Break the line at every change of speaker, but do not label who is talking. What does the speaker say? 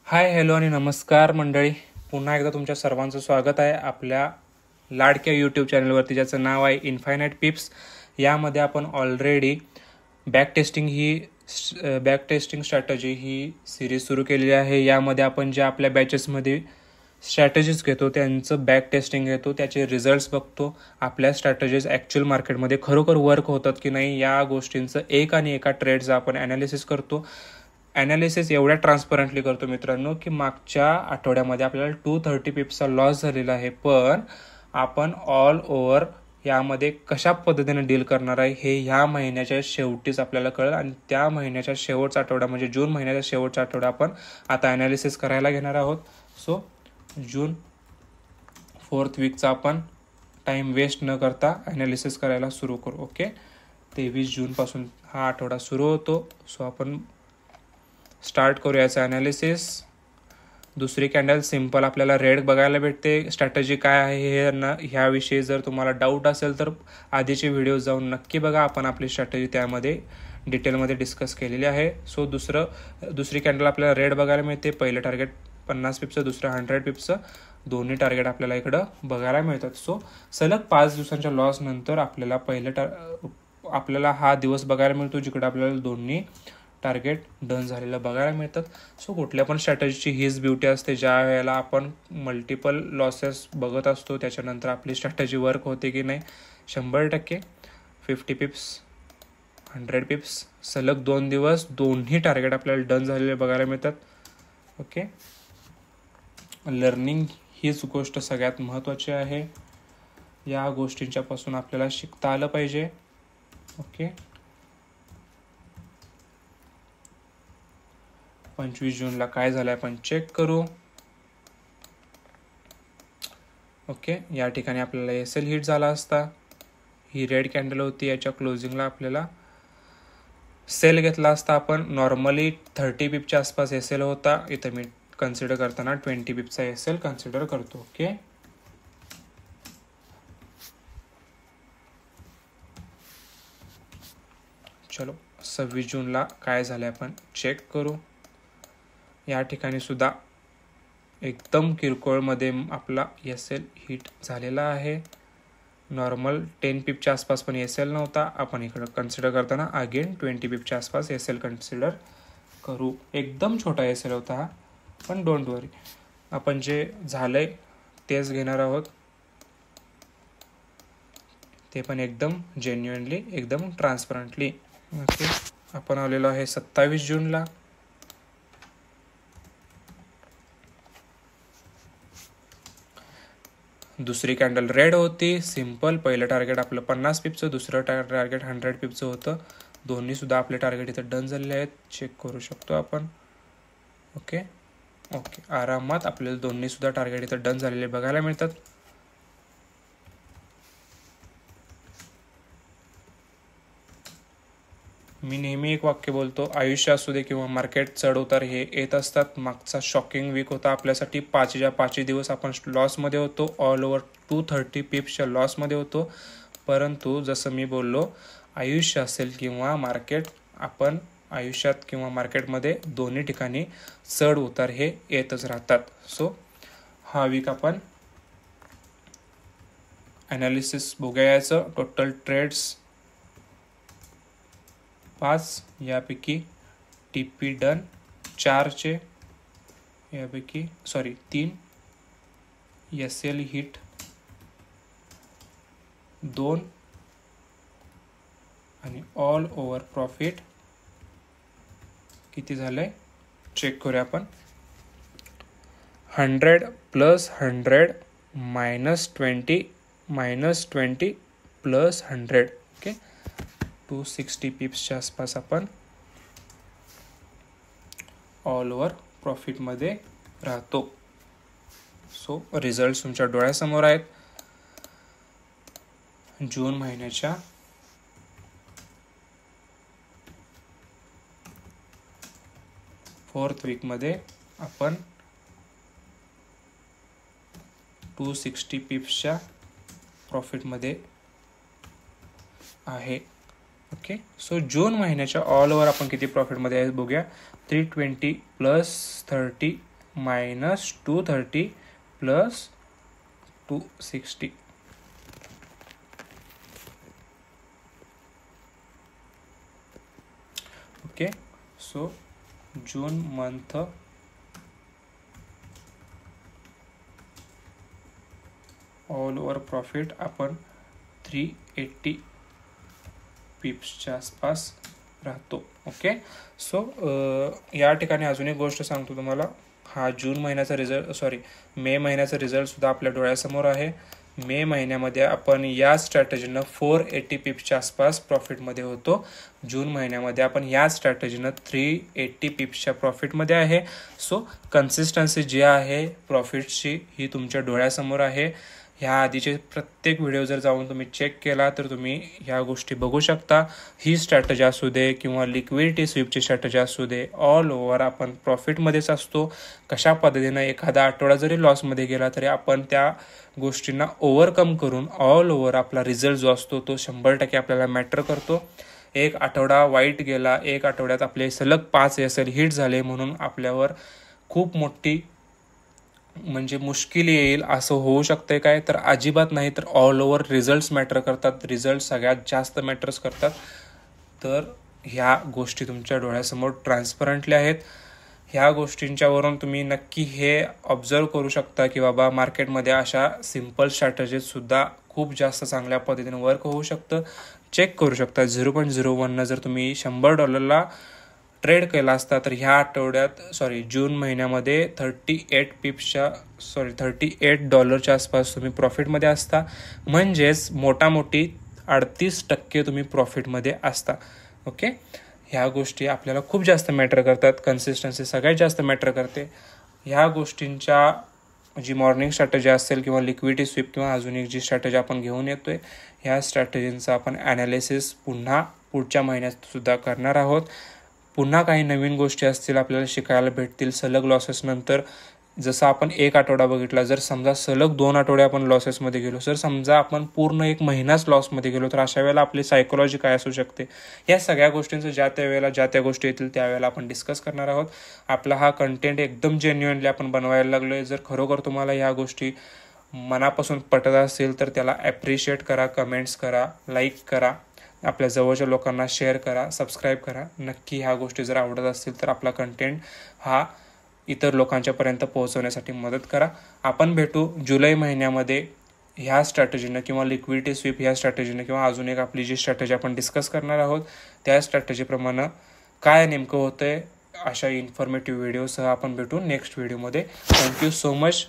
हाय, hello आणि नमस्कार मंडळी. पुन्हा एकदा तुमच्या सर्वांचं स्वागत आहे आपल्या लाडक्या यूट्यूब चॅनलवरती, ज्याचं नाव आहे इन्फायनाईट पिप्स. यामध्ये आपण ऑलरेडी बॅक टेस्टिंग स्ट्रॅटजी ही सिरीज सुरू केलेली आहे. यामध्ये आपण ज्या आपल्या बॅचेसमध्ये स्ट्रॅटेजीज घेतो त्यांचं बॅक टेस्टिंग घेतो, त्याचे रिझल्ट्स बघतो, आपल्या स्ट्रॅटेजीज ॲक्च्युअल मार्केटमध्ये खरोखर वर्क होतात की नाही या गोष्टींचं एका ट्रेडचं आपण ॲनालिसिस करतो. ॲनालिसिस एवढ्या ट्रान्सपरंटली करतो मित्रांनो की मागच्या आठवड्यामध्ये आपल्याला 230 पिप्सचा लॉस झालेला आहे, पण आपण ऑल ओव्हर यामध्ये कशा पद्धतीने डील करणार आहे हे ह्या महिन्याच्या शेवटीच आपल्याला कळेल. आणि त्या महिन्याच्या शेवटचा आठवडा म्हणजे जून महिन्याचा शेवटचा आठवडा आपण आता ॲनालिसिस करायला घेणार आहोत. सो जून 4th वीकचा आपण टाईम वेस्ट न करता ॲनालिसिस करायला सुरू करू. ओके, 23 जूनपासून हा आठवडा सुरू होतो. सो आपण स्टार्ट करू याचं ॲनालिसिस. दुसरी कॅन्डल सिम्पल आपल्याला रेड बघायला भेटते. स्ट्रॅटेजी काय आहे हे ह्याविषयी जर तुम्हाला डाऊट असेल तर आधीचे व्हिडिओ जाऊन नक्की बघा. आपण आपली स्ट्रॅटेजी त्यामध्ये डिटेलमध्ये डिस्कस केलेली आहे. सो दुसरी कॅन्डल आपल्याला रेड बघायला मिळते. पहिलं टार्गेट 50 पिप्सचं, दुसरं 100 पिप्सचं, दोन्ही टार्गेट आपल्याला इकडं बघायला मिळतात. सो सलग 5 दिवसांच्या लॉस नंतर आपल्याला आपल्याला हा दिवस बघायला मिळतो जिकडं आपल्याला दोन्ही टार्गेट डन झालेलं बघायला मिळतात. सो कुठल्या पण स्ट्रॅटेजीची हीच ब्युटी असते, ज्या वेळेला आपण मल्टिपल लॉसेस बघत असतो त्याच्यानंतर आपली स्ट्रॅटेजी वर्क होते की नाही 100%. 50 पिप्स, 100 पिप्स, सलग 2 दिवस दोन्ही टार्गेट आपल्याला डन झालेले बघायला मिळतात. ओके, लर्निंग हीच गोष्ट सगळ्यात महत्त्वाची आहे. या गोष्टींच्यापासून आपल्याला शिकता आलं पाहिजे. ओके, 25 जूनला काय झालं आपण चेक करू. ओके, या ठिकाणी आपल्याला एसएल हिट झाला असता. ही रेड कॅन्डल होती, याच्या क्लोजिंगला आपल्याला सेल घेतला असता आपण. नॉर्मली 30 पिपच्या आसपास एसएल होता, इथं मी कन्सिडर करताना 20 पिपचा एसएल कन्सिडर करतो. ओके, चलो 26 जूनला काय झालं आपण चेक करू. या ठिकाणी सुद्धा एकदम किरकोळमध्ये आपला एसएल हिट झालेला आहे. नॉर्मल 10 पिपच्या आसपास पण एसएल नव्हता. आपण इकडं कन्सिडर करताना अगेन 20 पिपच्या आसपास एसएल कन्सिडर करू. एकदम छोटा एसएल होता हा, पण डोंट वरी, आपण जे झालंय तेच घेणार आहोत. ते पण एकदम जेन्युइनली, एकदम ट्रान्सपरंटली. ओके, आपण आलेलो आहे 27 जूनला. दुसरी कॅन्डल रेड होती. सिम्पल, पहिलं टार्गेट आपलं 50 पिपचं, दुसरं टार्गेट 100 पिपचं होतं. दोन्ही सुद्धा आपले टार्गेट इथं डन झालेले आहेत, चेक करू शकतो आपण. ओके, आरामात आपल्याला दोन्ही सुद्धा टार्गेट इथं डन झालेले बघायला मिळतात. मी नेहमी एक वाक्य बोलतो, आयुष्य असू दे किंवा मार्केट चढ उतार हे येत असतात. मागचा शॉकिंग वीक होता आपल्यासाठी. 5 दिवस आपण लॉसमध्ये होतो. ऑल ओव्हर 230 पिप्सच्या लॉसमध्ये होतो. परंतु जसं मी बोललो, आयुष्य असेल किंवा मार्केट, आपण आयुष्यात किंवा मार्केटमध्ये दोन्ही ठिकाणी चढ उतार हे येतच राहतात. सो हा वीक आपण ॲनालिसिस बघूया याचं. टोटल ट्रेड्स 5, यापैकी टीपी डन 4चे, यापैकी 3, एसएल हिट 2 आणि ऑल ओव्हर प्रॉफिट किती झालंय चेक करूया आपण. 100 + 100 -20 + 100. ओके, 260 पिप्सच्या आसपास आपण ऑल ओव्हर प्रॉफिटमध्ये राहतो. सो रिझल्ट तुमच्या डोळ्यासमोर आहेत. जून महिन्याच्या 4th वीकमध्ये आपण 260 पिप्सच्या प्रॉफिटमध्ये आहे. ओके, सो जून महिन्याच्या ऑल ओव्हर आपण किती प्रॉफिटमध्ये आहे बघूया. 320 + 30 -230 plus 260. Okay, so June month all over profit आपण 380 पिप्सच्या आसपास राहतो. ओके, सो या ठिकाणी अजून एक गोष्ट सांगतो तुम्हाला. हा जून महिन्याचा मे महिन्याचा रिझल्ट सुद्धा आपल्या डोळ्यासमोर आहे. मे महिन्यामध्ये आपण या स्ट्रॅटेजीनं 480 पिप्सच्या आसपास प्रॉफिटमध्ये होतो. जून महिन्यामध्ये आपण या स्ट्रॅटेजीनं 380 पिप्सच्या प्रॉफिटमध्ये आहे. सो कन्सिस्टन्सी जी आहे प्रॉफिटची ही तुमच्या डोळ्यासमोर आहे. ह्या आधीचे प्रत्येक व्हिडिओ जर जाऊन तुम्ही चेक केला तर तुम्ही ह्या गोष्टी बघू शकता. ही स्ट्रॅटेजी असू दे किंवा लिक्विडिटी स्वीपची स्ट्रॅटेजी असू दे, ऑल ओव्हर आपण प्रॉफिटमध्येच असतो. कशा पद्धतीनं एखादा आठवडा जरी लॉसमध्ये गेला तरी आपण त्या गोष्टींना ओव्हरकम करून ऑल ओव्हर आपला रिझल्ट जो असतो तो 100% आपल्याला मॅटर करतो. एक आठवडा वाईट गेला, एक आठवड्यात आपले सलग 5 SL हिट झाले म्हणून आपल्यावर खूप मोठी म्हणजे मुश्किल येईल असं होऊ शकते काय? तर अजिबात नाही. तर ऑल ओव्हर रिझल्ट्स मॅटर करतात. रिझल्ट सगळ्यात जास्त मॅटर्स करतात. तर ह्या गोष्टी तुमच्या डोळ्यासमोर ट्रान्सपरंटली आहेत. ह्या गोष्टींच्यावरून तुम्ही नक्की हे ऑब्झर्व करू शकता की बाबा मार्केटमध्ये अशा सिम्पल स्ट्रॅटेजीजसुद्धा खूप जास्त चांगल्या पद्धतीने वर्क होऊ शकतं. चेक करू शकता. 0.01 जर तुम्ही $100 ट्रेड केला असता तर ह्या आठवड्यात जून महिन्यामध्ये $38च्या आसपास तुम्ही प्रॉफिटमध्ये असता. म्हणजेच मोठामोठी 38% तुम्ही प्रॉफिटमध्ये असता. ओके, ह्या गोष्टी आपल्याला खूप जास्त मॅटर करतात. कन्सिस्टन्सी सगळ्यात जास्त मॅटर करते. ह्या गोष्टींच्या जी मॉर्निंग स्ट्रॅटेजी असेल किंवा लिक्विडिटी स्वीप किंवा अजून एक जी स्ट्रॅटेजी आपण घेऊन येतोय, ह्या स्ट्रॅटेजींचा आपण ॲनालिसिस पुन्हा पुढच्या महिन्यात सुद्धा करणार आहोत. पुन्हा काही नवीन गोष्टी असतील आपल्याला शिकायला भेटतील सलग लॉसेसनंतर. जसं आपण एक आठवडा बघितला, जर समजा सलग 2 आठवडे आपण लॉसेसमध्ये गेलो, जर समजा आपण पूर्ण एक महिनाच लॉसमध्ये गेलो, तर अशा वेळेला आपली सायकोलॉजी काय असू शकते, या सगळ्या गोष्टींचं ज्या त्या गोष्टी येतील त्यावेळेला आपण डिस्कस करणार आहोत. आपला हा कंटेंट एकदम जेन्युइनली आपण बनवायला लागलो आहे. जर खरोखर तुम्हाला ह्या गोष्टी मनापासून पटत असतील तर त्याला ॲप्रिशिएट करा, कमेंट्स करा, लाईक करा, आपल्या जवळच्या लोकांना शेअर करा, सबस्क्राईब करा. नक्की ह्या गोष्टी जर आवडत असतील तर आपला कंटेंट हा इतर लोकांच्यापर्यंत पोहोचवण्यासाठी मदत करा. आपण भेटू जुलै महिन्यामध्ये ह्या स्ट्रॅटेजीनं किंवा लिक्विडिटी स्वीप ह्या स्ट्रॅटेजीनं किंवा अजून एक आपली जी स्ट्रॅटेजी आपण डिस्कस करणार आहोत त्या स्ट्रॅटेजीप्रमाणे काय नेमकं होतंय अशा इन्फॉर्मेटिव्ह व्हिडिओसह आपण भेटू नेक्स्ट व्हिडिओमध्ये. Thank you so much.